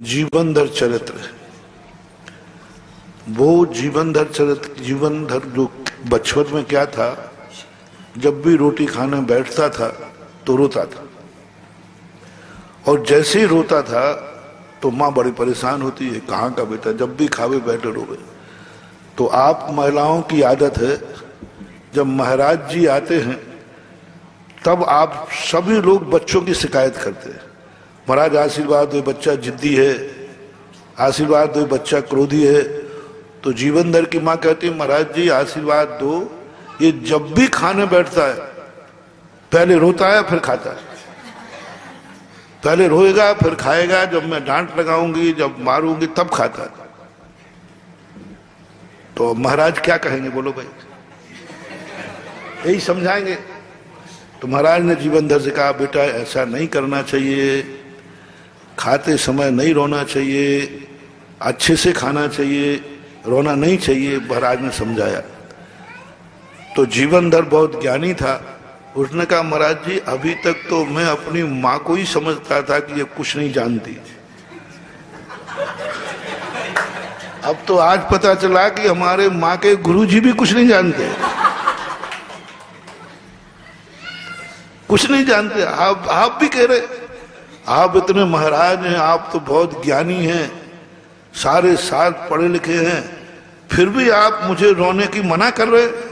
जीवनधर चरित्र, वो जीवनधर चरित्र, जीवनधर जो बचपन में क्या था, जब भी रोटी खाने बैठता था तो रोता था, और जैसे ही रोता था तो माँ बड़ी परेशान होती है, कहाँ का बेटा, जब भी खावे बैठे रोवे। तो आप महिलाओं की आदत है, जब महाराज जी आते हैं तब आप सभी लोग बच्चों की शिकायत करते हैं, महाराज आशीर्वाद दो, बच्चा जिद्दी है, आशीर्वाद दो, बच्चा क्रोधी है। तो जीवनधर की माँ कहती है, महाराज जी आशीर्वाद दो, ये जब भी खाने बैठता है पहले रोता है फिर खाता है, पहले रोएगा फिर खाएगा, जब मैं डांट लगाऊंगी, जब मारूंगी तब खाता है। तो महाराज क्या कहेंगे, बोलो भाई, यही समझाएंगे। तो महाराज ने जीवनधर से कहा, बेटा ऐसा नहीं करना चाहिए, खाते समय नहीं रोना चाहिए, अच्छे से खाना चाहिए, रोना नहीं चाहिए। महाराज ने समझाया। तो जीवनधर बहुत ज्ञानी था, उसने कहा, महाराज जी अभी तक तो मैं अपनी माँ को ही समझता था कि ये कुछ नहीं जानती, अब तो आज पता चला कि हमारे माँ के गुरुजी भी कुछ नहीं जानते, कुछ नहीं जानते। आप भी कह रहे, आप इतने महाराज हैं, आप तो बहुत ज्ञानी हैं, सारे साथ पढ़े लिखे हैं, फिर भी आप मुझे रोने की मना कर रहे।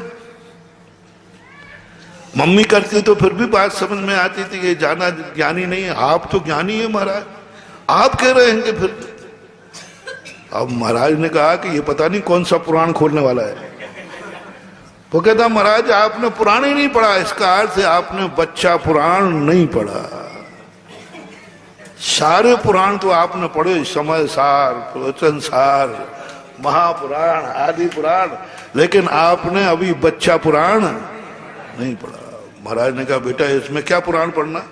मम्मी करती तो फिर भी बात समझ में आती थी, ये जाना ज्ञानी नहीं है, आप तो ज्ञानी है महाराज, आप कह रहे हैं कि फिर। अब महाराज ने कहा कि ये पता नहीं कौन सा पुराण खोलने वाला है। वो कहता, महाराज आपने पुराण ही नहीं पढ़ा, इसका अर्थ है आपने बच्चा पुराण नहीं पढ़ा। सारे पुराण तो आपने पढ़े, समय सार, प्रवचन सार, महापुराण, आदि पुराण, लेकिन आपने अभी बच्चा पुराण नहीं पढ़ा। महाराज ने कहा, बेटा इसमें क्या पुराण पढ़ना।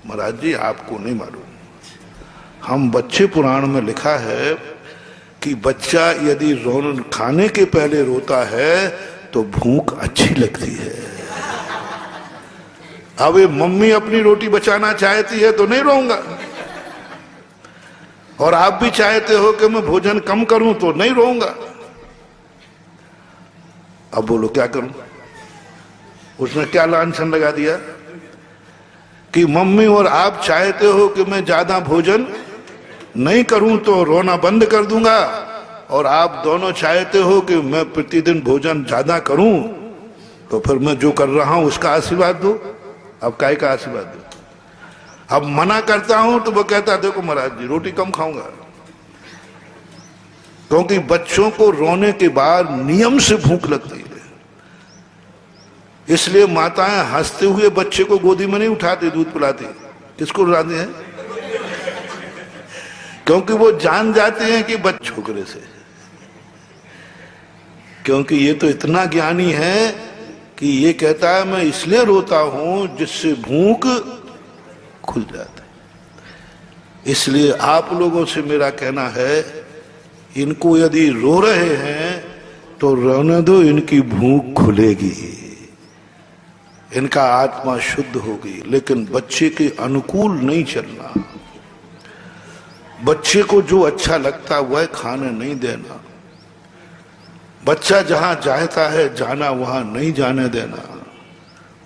महाराज जी आपको नहीं मालूम, हम बच्चे पुराण में लिखा है कि बच्चा यदि खाने के पहले रोता है तो भूख अच्छी लगती है। अब ये मम्मी अपनी रोटी बचाना चाहती है तो नहीं रोऊंगा, और आप भी चाहते हो कि मैं भोजन कम करूं तो नहीं रोऊंगा। अब बोलो क्या करूं। उसने क्या लांछन लगा दिया कि मम्मी और आप चाहते हो कि मैं ज्यादा भोजन नहीं करूं तो रोना बंद कर दूंगा, और आप दोनों चाहते हो कि मैं प्रतिदिन भोजन ज्यादा करूं, तो फिर मैं जो कर रहा हूं उसका आशीर्वाद दो। अब काय का आशीर्वाद दो। अब मना करता हूं तो वो कहता, देखो महाराज जी रोटी कम खाऊंगा, क्योंकि बच्चों को रोने के बाद नियम से भूख लगती है, इसलिए माताएं हंसते हुए बच्चे को गोदी में नहीं उठाती, दूध पिलाती। किसको रुलाती हैं? क्योंकि वो जान जाते हैं कि बच्चे छोकरे से, क्योंकि ये तो इतना ज्ञानी है कि ये कहता है मैं इसलिए रोता हूं जिससे भूख खुल जाता है। इसलिए आप लोगों से मेरा कहना है, इनको यदि रो रहे हैं तो रोने दो, इनकी भूख खुलेगी, इनका आत्मा शुद्ध होगी, लेकिन बच्चे के अनुकूल नहीं चलना। बच्चे को जो अच्छा लगता है वह खाने नहीं देना। बच्चा जहां चाहता है जाना वहां नहीं जाने देना।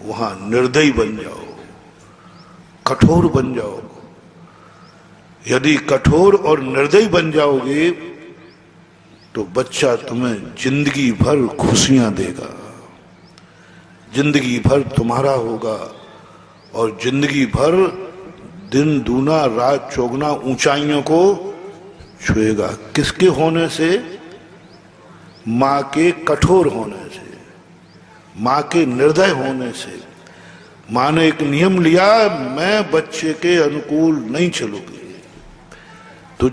वहां निर्दयी बन जाओ, कठोर बन जाओ। यदि कठोर और निर्दयी बन जाओगे तो बच्चा तुम्हें जिंदगी भर खुशियां देगा, जिंदगी भर तुम्हारा होगा, और जिंदगी भर दिन दूना रात चौगुना ऊंचाइयों को छुएगा। किसके होने से? माँ के कठोर होने से, माँ के निर्दय होने से। माँ ने एक नियम लिया, मैं बच्चे के अनुकूल नहीं चलूंगी,